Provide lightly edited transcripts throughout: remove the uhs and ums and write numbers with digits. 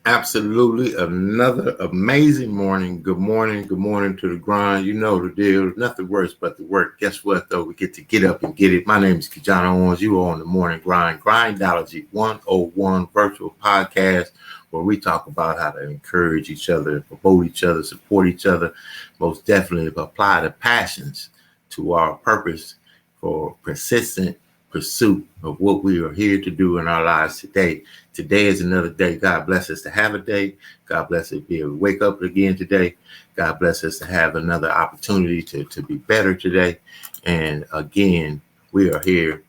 Absolutely. Another amazing morning. Good morning. Good morning to the grind. You know the deal. Nothing worse but the work. Guess what, though? We get up and get it. My name is KeJohnna Owens. You are on the Morning Grind Grindology101 virtual podcast where we talk about how to encourage each other, promote each other, support each other. Most definitely apply the passions to our purpose for persistent pursuit of what we are here to do in our lives today. Today is another day. God bless us to have a day. God bless us to be able to wake up again today. God bless us to have another opportunity to be better today. And again, we are here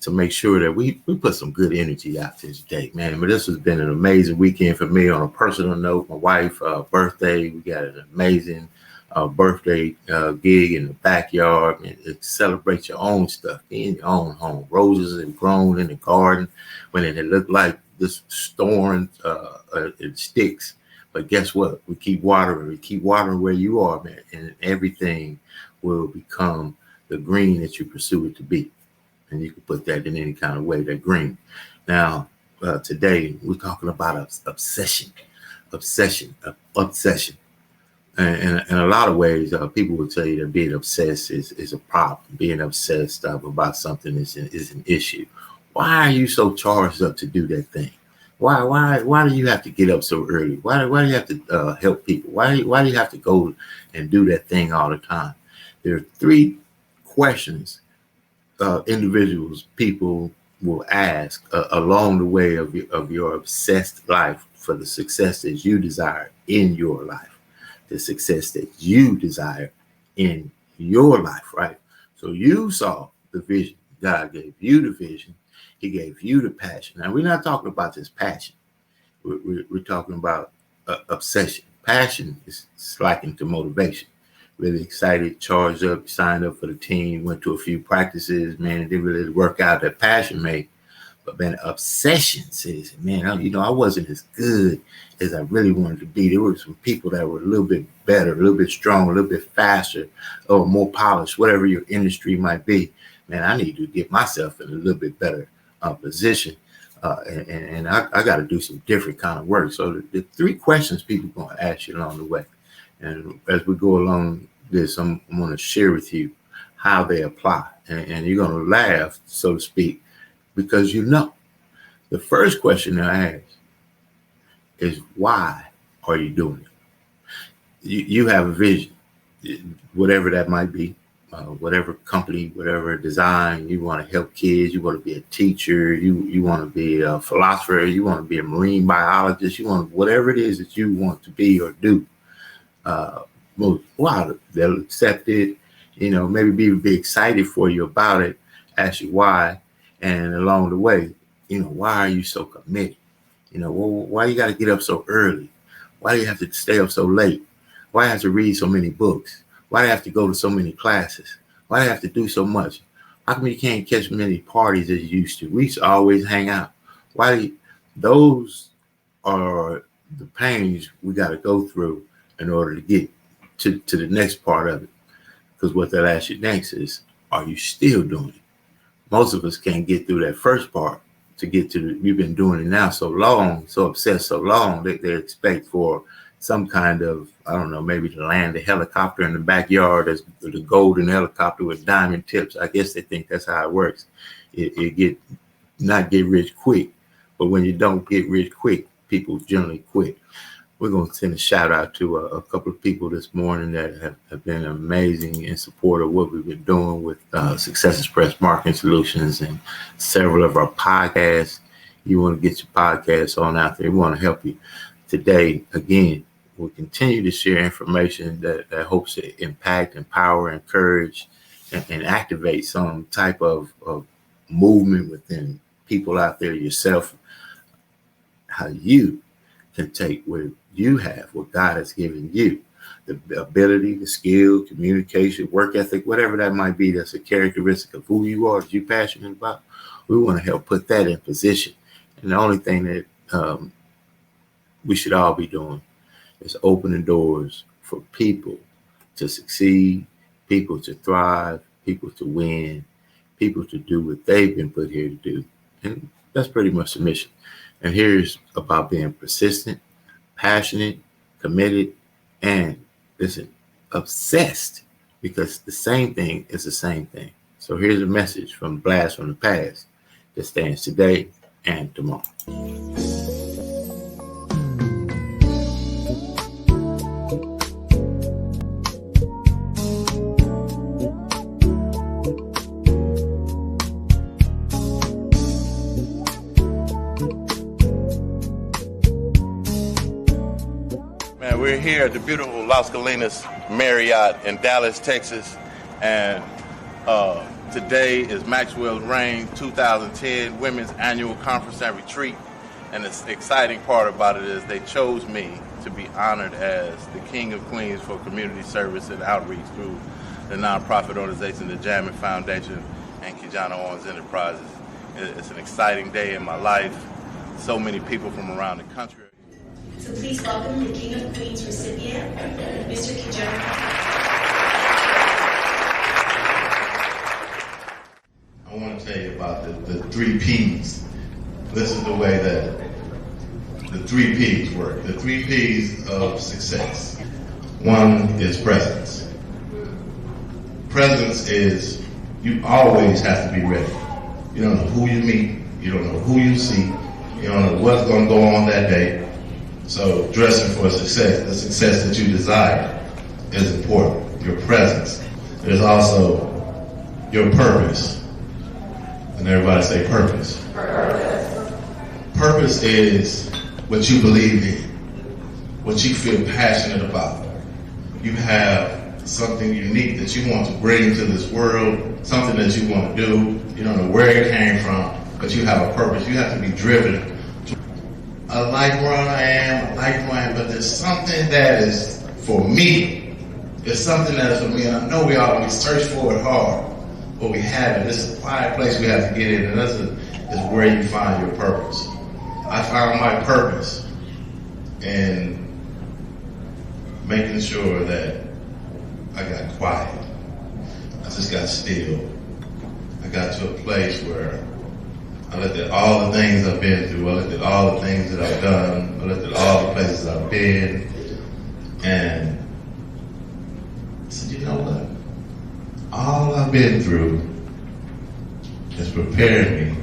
to make sure that we put some good energy out today, man. But this has been an amazing weekend for me on a personal note. My wife's birthday, we got an amazing birthday gig in the backyard. And celebrate your own stuff in your own home. Roses have grown in the garden when it looked like this storm, it sticks. But guess what? We keep watering where you are, man, and everything will become the green that you pursue it to be. And you can put that in any kind of way, that green. Now, today we're talking about obsession. And in a lot of ways, people will tell you that being obsessed is a problem. Being obsessed about something is an issue. Why are you so charged up to do that thing? Why do you have to get up so early? Why do you have to help people? Why do you have to go and do that thing all the time? There are three questions people will ask along the way of your obsessed life for the success that you desire in your life, the success that you desire in your life, right? So you saw the vision. God gave you the vision. He gave you the passion. Now, we're not talking about just passion. We're talking about obsession. Passion is likened to motivation. Really excited, charged up, signed up for the team, went to a few practices, man, it didn't really work out. That passion made. But man, obsession says, man, I wasn't as good as I really wanted to be. There were some people that were a little bit better, a little bit stronger, a little bit faster, or more polished, whatever your industry might be. Man, I need to get myself in a little bit better position. And I got to do some different kind of work. So the three questions people are going to ask you along the way. And as we go along this, I'm going to share with you how they apply. And you're going to laugh, so to speak, because you know. The first question I ask is, why are you doing it? You have a vision, whatever that might be, whatever company, whatever design. You want to help kids, you want to be a teacher, you want to be a philosopher, you want to be a marine biologist, you want whatever it is that you want to be or do. Wow, they'll accept it, maybe be excited for you about it, ask you why, and along the way, why are you so committed? Why you got to get up so early? Why do you have to stay up so late? Why do you have to read so many books? Why do you have to go to so many classes? Why do you have to do so much? How come you can't catch many parties as you used to? We used to always hang out. Those are the pains we got to go through in order to get to the next part of it. Because what they'll ask you next is, are you still doing it? Most of us can't get through that first part to get to you've been doing it now so long, so obsessed so long, that they expect for some kind of, I don't know, maybe to land a helicopter in the backyard as the golden helicopter with diamond tips. I guess they think that's how it works. It not get rich quick, but when you don't get rich quick, people generally quit. We're going to send a shout out to a couple of people this morning that have been amazing in support of what we've been doing with Success Express Marketing Solutions and several of our podcasts. You want to get your podcasts on out there. We want to help you. Today, again, we'll continue to share information that hopes to impact, empower, encourage, and activate some type of movement within people out there, yourself, how you can take what you have, what God has given you, the ability, the skill, communication, work ethic, whatever that might be, that's a characteristic of who you are, that you're passionate about. We want to help put that in position. And the only thing that we should all be doing is opening doors for people to succeed, people to thrive, people to win, people to do what they've been put here to do. And that's pretty much the mission. And here's about being persistent, passionate, committed, and listen, obsessed, because the same thing is the same thing. So here's a message from Blast from the Past that stands today and tomorrow. We're here at the beautiful Las Colinas Marriott in Dallas, Texas, and today is Maxwell's Reign 2010 Women's Annual Conference and Retreat, and the exciting part about it is they chose me to be honored as the King of Queens for community service and outreach through the nonprofit organization, the Jammin Foundation and KeJohnna Owens Enterprises. It's an exciting day in my life. So many people from around the country. So please welcome the King of Queens recipient, Mr. KeJohnna. I want to tell you about the 3 P's. This is the way that the 3 P's work. The 3 P's of success. One is presence. Presence is you always have to be ready. You don't know who you meet. You don't know who you see. You don't know what's going to go on that day. So dressing for success, the success that you desire, is important. Your presence. There's also your purpose. And everybody say purpose. Purpose is what you believe in, what you feel passionate about. You have something unique that you want to bring to this world, something that you want to do. You don't know where it came from, but you have a purpose. You have to be driven. I like where I am, but there's something that is for me. There's something that is for me, and I know we search for it hard, but we have it. This is a quiet place we have to get in, and this is where you find your purpose. I found my purpose in making sure that I got quiet. I just got still. I got to a place where I looked at all the things I've been through. I looked at all the things that I've done. I looked at all the places I've been. And I said, you know what? All I've been through has prepared me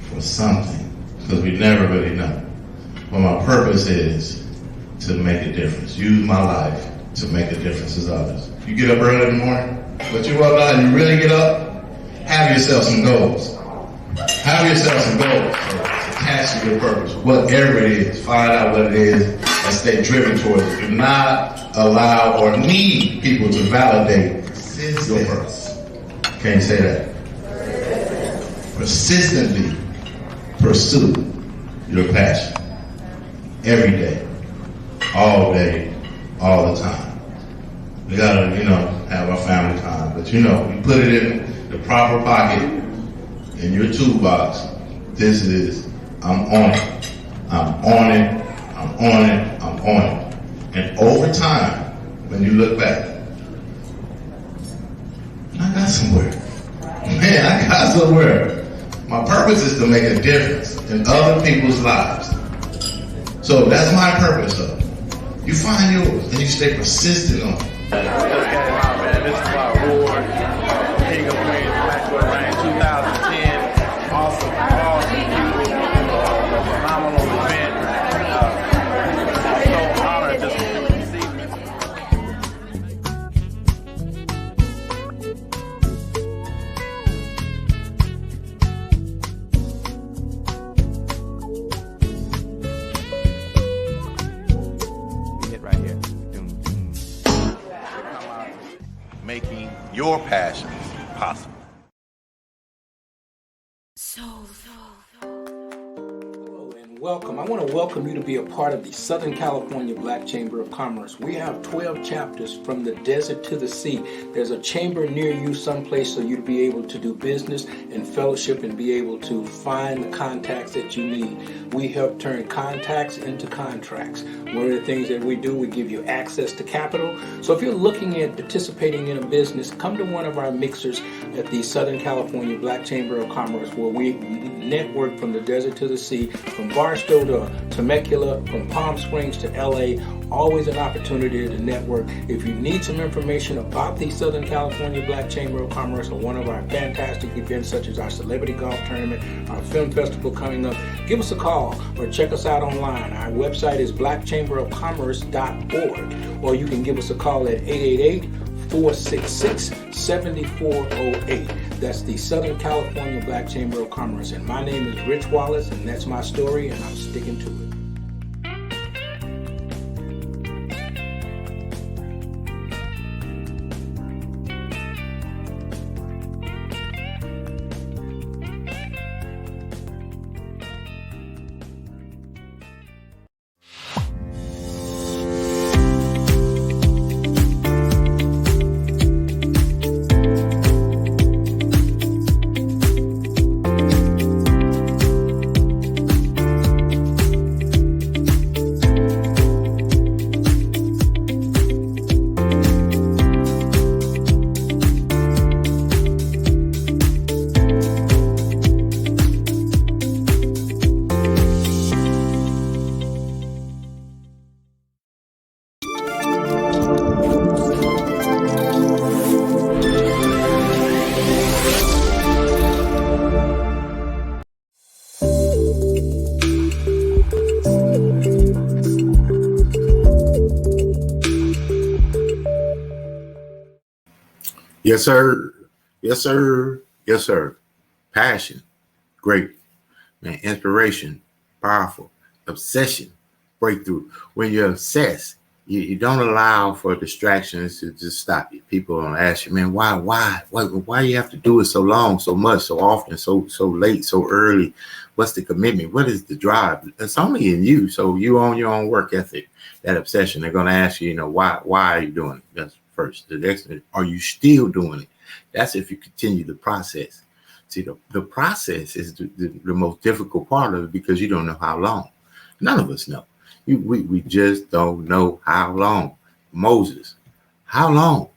for something. Because we never really know. But my purpose is to make a difference. Use my life to make a difference as others. You get up early in the morning, but you walk out and you really get up, have yourself some goals. Have yourself some goals attached to your purpose. Whatever it is, find out what it is and stay driven towards it. Do not allow or need people to validate your purpose. Can't say that. Persistently pursue your passion. Every day, all the time. We gotta, have our family time. But you put it in the proper pocket in your toolbox. This is, I'm on it. I'm on it. I'm on it. I'm on it. And over time, when you look back, I got somewhere. Man, I got somewhere. My purpose is to make a difference in other people's lives. So that's my purpose, though. You find yours and you stay persistent on it. Just came out, man. This is my award. King of Queens, Maxwell Reign 2010. Awesome, phenomenal event. So honored just to receive it right here. Making your passions possible. Hello and Welcome. I want to welcome you to be a part of the Southern California Black Chamber of Commerce. We have 12 chapters from the desert to the sea. There's a chamber near you someplace so you to be able to do business and fellowship and be able to find the contacts that you need. We help turn contacts into contracts. One of the things that we do, we give you access to capital. So if you're looking at participating in a business, come to one of our mixers at the Southern California Black Chamber of Commerce, where we network from the desert to the sea, from Barstow to Temecula, from Palm Springs to LA. Always an opportunity to network. If you need some information about the Southern California Black Chamber of Commerce or one of our fantastic events such as our Celebrity Golf Tournament, our film festival coming up, give us a call or check us out online. Our website is blackchamberofcommerce.org, or you can give us a call at 888-466-7408. That's the Southern California Black Chamber of Commerce. And my name is Rich Wallace, and that's my story, and I'm sticking to it. Yes, sir. Yes, sir. Yes, sir. Passion, great. Man, inspiration, powerful. Obsession, breakthrough. When you're obsessed, you don't allow for distractions to just stop you. People don't ask you, man, why you have to do it so long, so much, so often, so late, so early? What's the commitment? What is the drive? It's only in you. So you own your own work ethic, that obsession. They're going to ask you, why are you doing it? That's first. The next, are you still doing it? That's if you continue the process. See, the process is the most difficult part of it, because you don't know how long. None of us know. We just don't know how long. Moses, how long?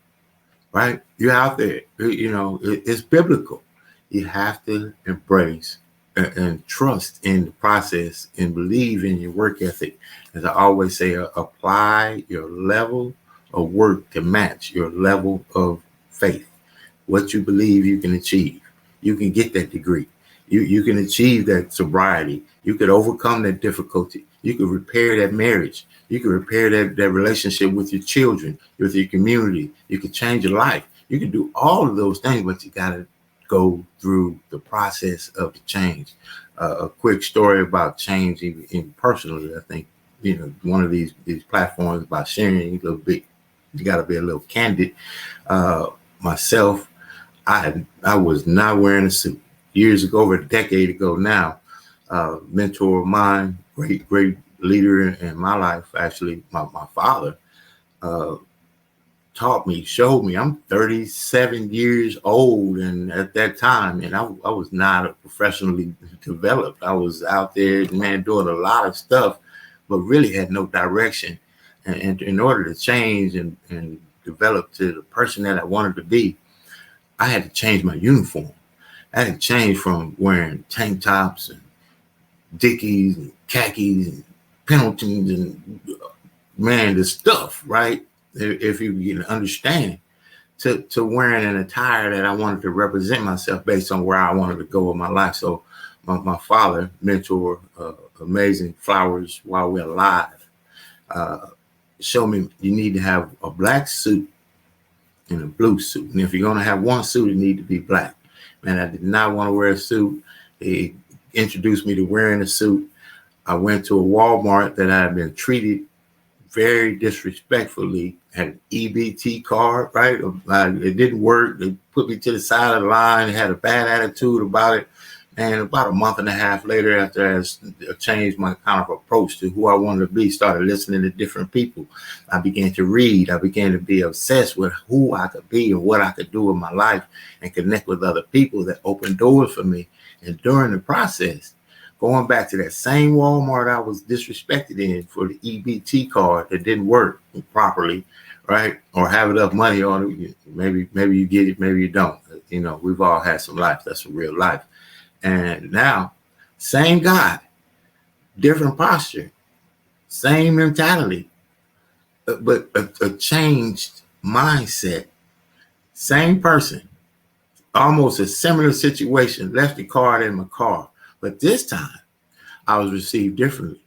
Right? You're out there. It's biblical. You have to embrace and trust in the process and believe in your work ethic. As I always say, apply your level of work to match your level of faith. What you believe you can achieve. You can get that degree. You can achieve that sobriety. You could overcome that difficulty. You could repair that marriage. You could repair that relationship with your children, with your community. You could change your life. You can do all of those things, but you got to go through the process of the change. A quick story about change, in personally, I think, one of these platforms about sharing a little bit, you got to be a little candid. Myself, I was not wearing a suit years ago, over a decade ago now. Mentor of mine, great leader in my life, actually, my father, taught me, showed me. I'm 37 years old, and at that time, and I was not professionally developed. I was out there, man, doing a lot of stuff, but really had no direction. And in order to change and develop to the person that I wanted to be, I had to change my uniform. I had to change from wearing tank tops and Dickies and khakis and Pendletons and, man, the stuff, right? If you can understand, to wearing an attire that I wanted to represent myself based on where I wanted to go with my life. So my father, mentor, amazing flowers while we're alive, showed me you need to have a black suit and a blue suit. And if you're going to have one suit, it need to be black. Man, I did not want to wear a suit. He introduced me to wearing a suit. I went to a Walmart that I had been treated very disrespectfully, had an EBT card, right? It didn't work. They put me to the side of the line, had a bad attitude about it. And about a month and a half later, after I changed my kind of approach to who I wanted to be, started listening to different people. I began to read. I began to be obsessed with who I could be and what I could do in my life and connect with other people that opened doors for me. And during the process, going back to that same Walmart I was disrespected in for the EBT card that didn't work properly, right? Or have enough money on it. Maybe you get it, maybe you don't. You know, we've all had some life. That's a real life. And now, same guy, different posture, same mentality, but a changed mindset. Same person, almost a similar situation, left the card in my car. But this time, I was received differently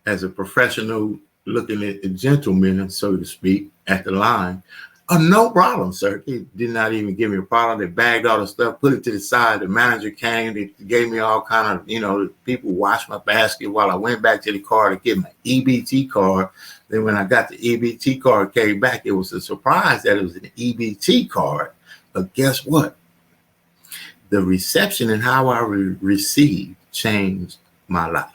as a professional looking at a gentleman, so to speak, at the line. Oh, no problem, sir. They did not even give me a problem. They bagged all the stuff, put it to the side. The manager came. They gave me all kind of, people washed my basket while I went back to the car to get my EBT card. Then when I got the EBT card came back, it was a surprise that it was an EBT card. But guess what? The reception and how I received changed my life.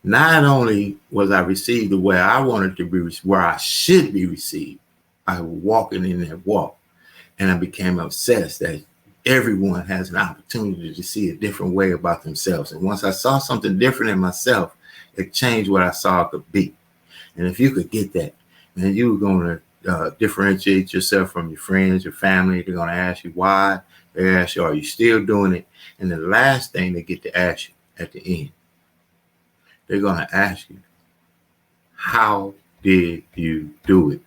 Not only was I received the way I wanted to be, where I should be received, I was walking in that walk, and I became obsessed that everyone has an opportunity to see a different way about themselves. And once I saw something different in myself, it changed what I saw it could be. And if you could get that, then you were going to differentiate yourself from your friends, your family. They're going to ask you why. They ask you, are you still doing it? And the last thing they get to ask you at the end, they're going to ask you, how did you do it?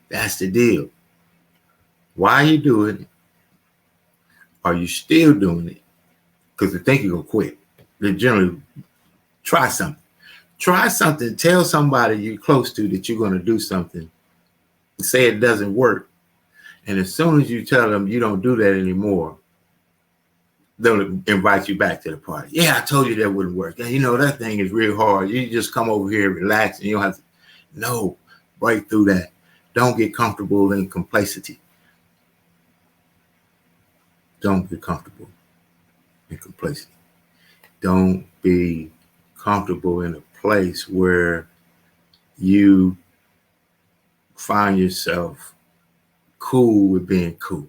That's the deal. Why are you doing it? Are you still doing it? Because they think you're going to quit. They generally try something. Try something. Tell somebody you're close to that you're going to do something. Say it doesn't work. And as soon as you tell them you don't do that anymore, they'll invite you back to the party. Yeah, I told you that wouldn't work. And that thing is real hard. You just come over here, relax, and you don't have to. No, break through that. Don't get comfortable in complacency. Don't get comfortable in complacency. Don't be comfortable in a place where you find yourself cool with being cool.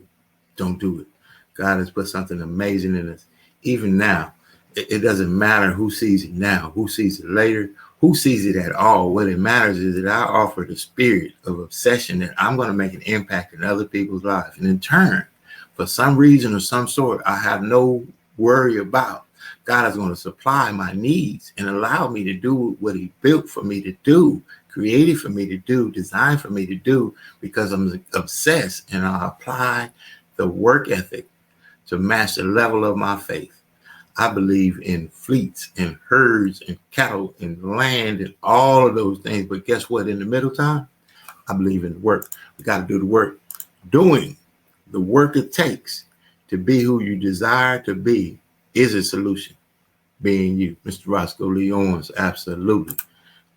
Don't do it. God has put something amazing in us. Even now, it doesn't matter who sees it now, who sees it later, who sees it at all. What it matters is that I offer the spirit of obsession that I'm going to make an impact in other people's lives. And in turn, for some reason or some sort, I have no worry about. God is going to supply my needs and allow me to do what he built for me to do, created for me to do, designed for me to do, because I'm obsessed and I apply the work ethic to match the level of my faith. I believe in fleets and herds and cattle and land and all of those things. But guess what? In the middle time, I believe in the work. We got to do the work. Doing the work it takes to be who you desire to be is a solution. Being you, Mr. Roscoe Lee Owens, absolutely.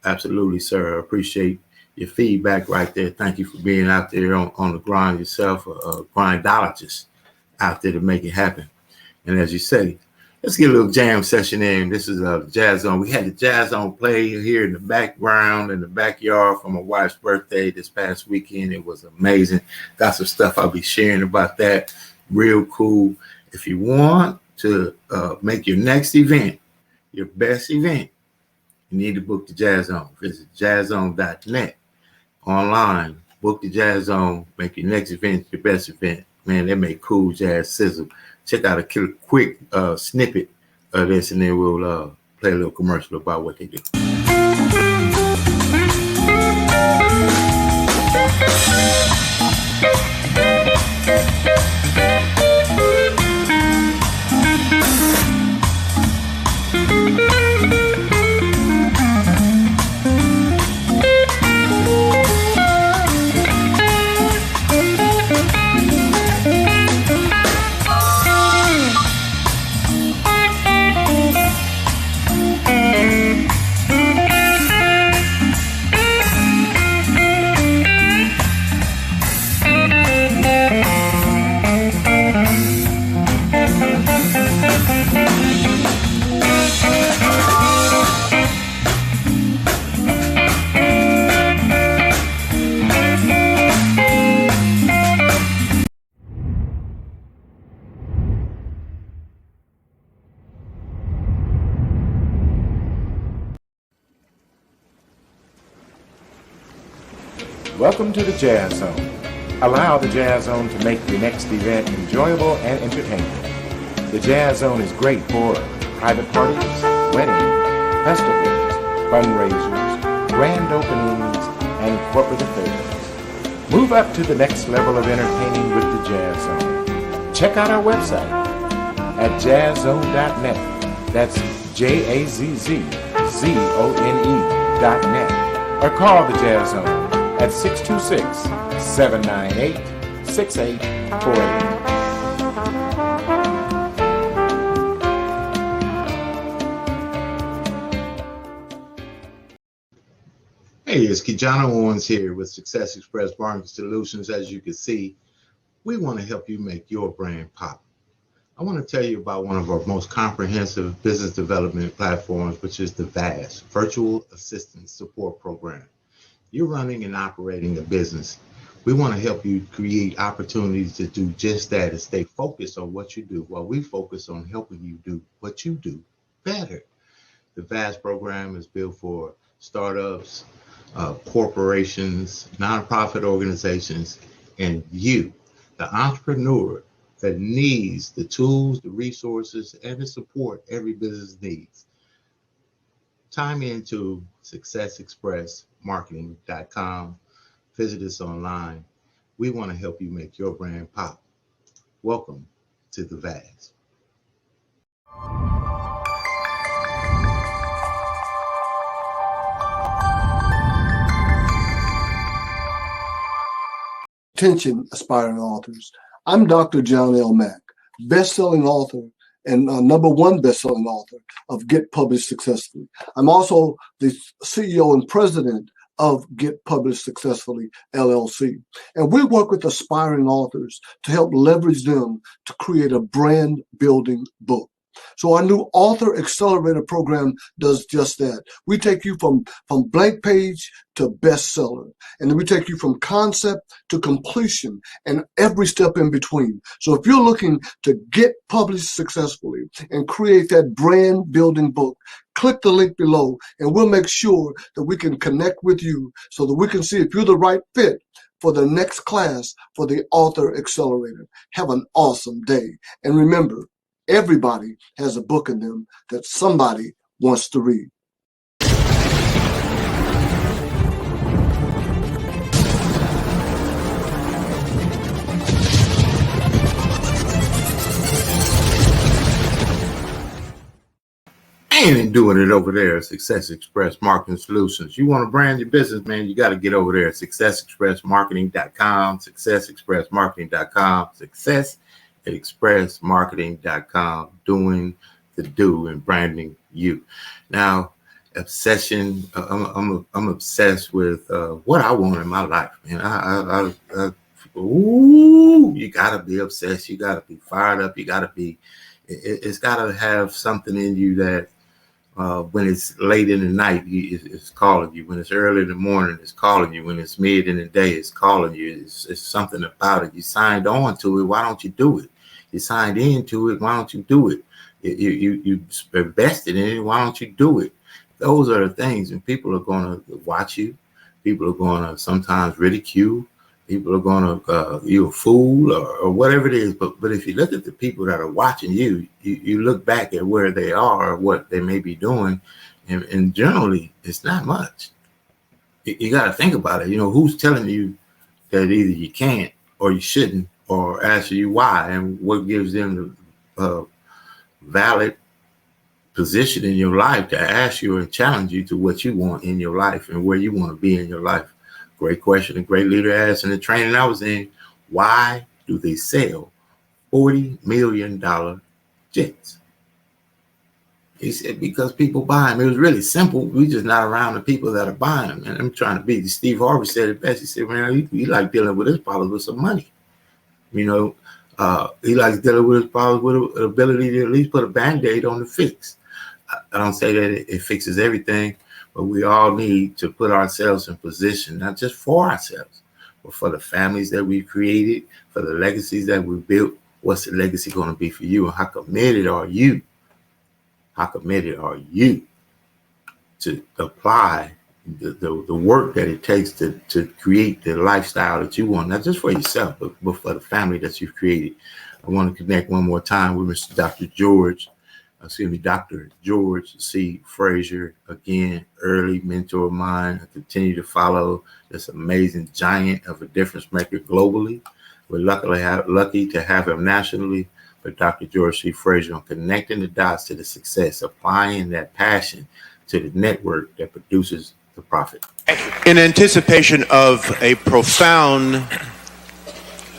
Absolutely, sir. I appreciate your feedback right there. Thank you for being out there on the grind yourself, a grindologist out there to make it happen. And as you say, let's get a little jam session in. This is a Jazz Zone. We had the Jazz Zone play here in the background, in the backyard for my wife's birthday this past weekend. It was amazing. Got some stuff I'll be sharing about that. Real cool. If you want to make your next event your best event, you need to book the Jazz Zone. Visit jazzzone.net online. Book the Jazz Zone. Make your next event your best event. Man, they make cool jazz sizzle. Check out a quick snippet of this, and then we'll play a little commercial about what they do. Welcome to the Jazz Zone. Allow the Jazz Zone to make your next event enjoyable and entertaining. The Jazz Zone is great for private parties, weddings, festivals, fundraisers, grand openings, and corporate affairs. Move up to the next level of entertaining with the Jazz Zone. Check out our website at jazzzone.net. That's JAZZZONE.net. Or call the Jazz Zone at 626-798-6848. Hey, it's KeJohnna Owens here with Success Express Marketing Solutions. As you can see, we want to help you make your brand pop. I want to tell you about one of our most comprehensive business development platforms, which is the VAS, Virtual Assistant Support Program. You're running and operating a business. We want to help you create opportunities to do just that and stay focused on what you do while we focus on helping you do what you do better. The VAS program is built for startups, corporations, nonprofit organizations, and you, the entrepreneur that needs the tools, the resources, and the support every business needs. Time into successexpressmarketing.com. Visit us online. We want to help you make your brand pop. Welcome to the VAS. Attention, aspiring authors. I'm Dr. John L. Mack, best-selling author and number one best-selling author of Get Published Successfully. I'm also the CEO and president of Get Published Successfully, LLC. And we work with aspiring authors to help leverage them to create a brand-building book. So our new Author Accelerator program does just that. We take you from blank page to bestseller. And then we take you from concept to completion and every step in between. So if you're looking to get published successfully and create that brand building book, click the link below and we'll make sure that we can connect with you so that we can see if you're the right fit for the next class for the Author Accelerator. Have an awesome day. And remember, everybody has a book in them that somebody wants to read. And doing it over there at Success Express Marketing Solutions. You want to brand your business, man, you got to get over there at successexpressmarketing.com, successexpressmarketing.com, successexpressmarketing.com, doing the do and branding you. Now, obsession, I'm obsessed with what I want in my life. Man, you got to be obsessed. You got to be fired up. You got to be, it's got to have something in you that when it's late in the night, it's calling you. When it's early in the morning, it's calling you. When it's mid in the day, it's calling you. It's something about it. You signed on to it. Why don't you do it? You signed into it. Why don't you do it? You invested in it. Why don't you do it? Those are the things. And people are going to watch you. People are going to sometimes ridicule. People are going to, you're a fool or whatever it is. But if you look at the people that are watching you, you look back at where they are, what they may be doing, and generally it's not much. You got to think about it. You know, who's telling you that either you can't or you shouldn't, or ask you why, and what gives them the valid position in your life to ask you and challenge you to what you want in your life and where you want to be in your life. Great question. A great leader asked in the training I was in, why do they sell $40 million jets? He said, because people buy them. It was really simple. We just not around the people that are buying them. And I'm trying to be. Steve Harvey said it best. He said, man, he like dealing with his problems with some money. You know, he likes dealing with his problems with an ability to at least put a Band-Aid on the fix. I don't say that it fixes everything, but we all need to put ourselves in position, not just for ourselves, but for the families that we've created, for the legacies that we've built. What's the legacy going to be for you? And how committed are you? How committed are you to apply the work that it takes to create the lifestyle that you want, not just for yourself, but for the family that you've created. I want to connect one more time with Mr. Dr. Dr. George C. Frazier, again, early mentor of mine. I continue to follow this amazing giant of a difference maker globally. We're lucky to have him nationally, but Dr. George C. Frazier on connecting the dots to the success, applying that passion to the network that produces the profit. In anticipation of a profound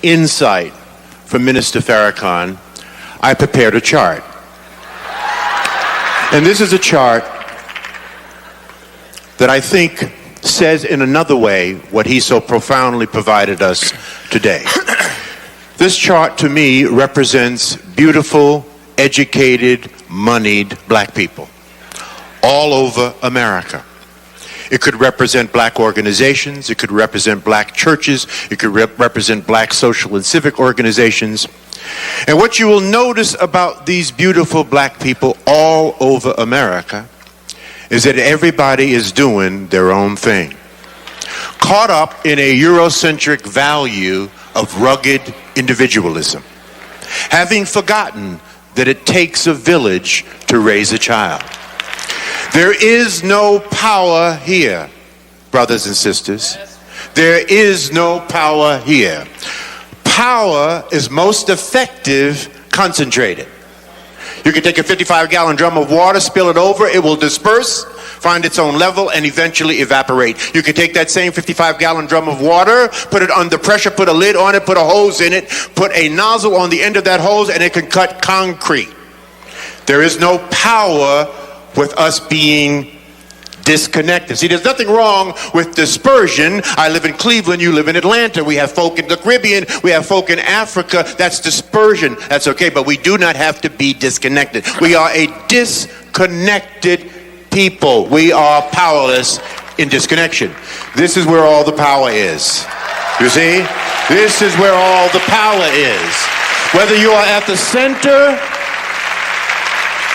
insight from Minister Farrakhan, I prepared a chart. And this is a chart that I think says in another way what he so profoundly provided us today. This chart to me represents beautiful, educated, moneyed black people all over America. It could represent black organizations, it could represent black churches, it could represent black social and civic organizations. And what you will notice about these beautiful black people all over America is that everybody is doing their own thing, caught up in a Eurocentric value of rugged individualism, having forgotten that it takes a village to raise a child. There is no power here, brothers and sisters. There is no power here. Power is most effective concentrated. You can take a 55-gallon drum of water, spill it over, it will disperse, find its own level, and eventually evaporate. You can take that same 55-gallon drum of water, put it under pressure, put a lid on it, put a hose in it, put a nozzle on the end of that hose, and it can cut concrete. There is no power with us being disconnected. See, there's nothing wrong with dispersion. I live in Cleveland, you live in Atlanta. We have folk in the Caribbean, we have folk in Africa. That's dispersion. That's okay, but we do not have to be disconnected. We are a disconnected people. We are powerless in disconnection. This is where all the power is. You see? This is where all the power is. Whether you are at the center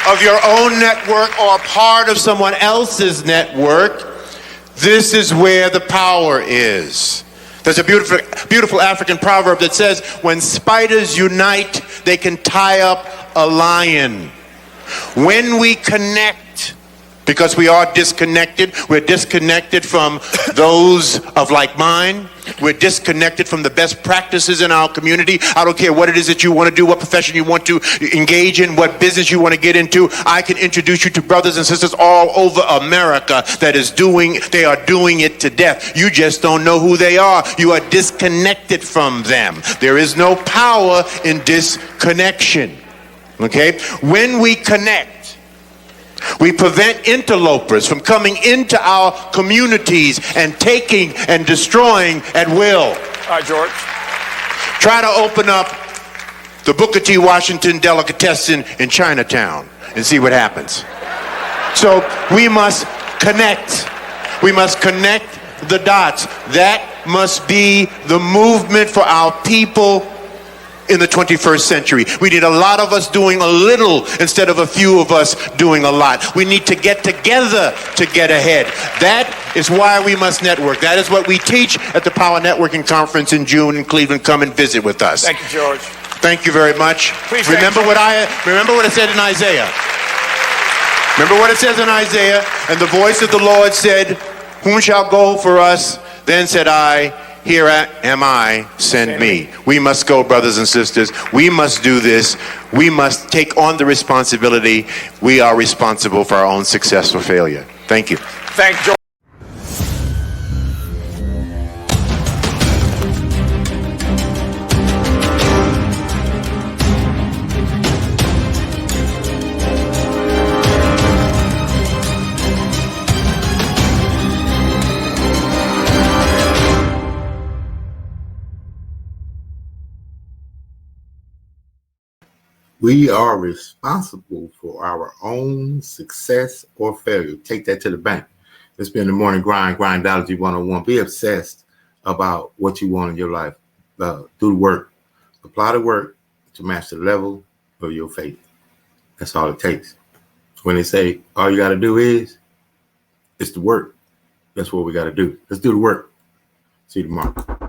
of your own network or part of someone else's network, this is where the power is. There's a beautiful African proverb that says, when spiders unite, they can tie up a lion. When we connect, because we are disconnected, we're disconnected from those of like mind. We're disconnected from the best practices in our community. I don't care what it is that you want to do, what profession you want to engage in, what business you want to get into. I can introduce you to brothers and sisters all over America they are doing it to death. You just don't know who they are. You are disconnected from them. There is no power in disconnection. Okay? When we connect, we prevent interlopers from coming into our communities and taking and destroying at will. All right, George. Try to open up the Booker T. Washington delicatessen in Chinatown and see what happens. So we must connect. We must connect the dots. That must be the movement for our people in the 21st century. We need a lot of us doing a little instead of a few of us doing a lot. We need to get together to get ahead. That is why we must network. That is what we teach at the Power Networking Conference in June in Cleveland. Come and visit with us. Thank you, George. Thank you very much. Please remember what it said in Isaiah. Remember what it says in Isaiah. And the voice of the Lord said, whom shall go for us? Then said I, here am I, send me. We must go, brothers and sisters. We must do this. We must take on the responsibility. We are responsible for our own success or failure. Thank you. Thank George. We are responsible for our own success or failure. Take that to the bank. It's been the Morning Grind Grindology101. Be obsessed about what you want in your life. Do the work. Apply the work to match the level of your faith. That's all it takes. When they say all you got to do is, it's the work. That's what we got to do. Let's do the work. See you tomorrow.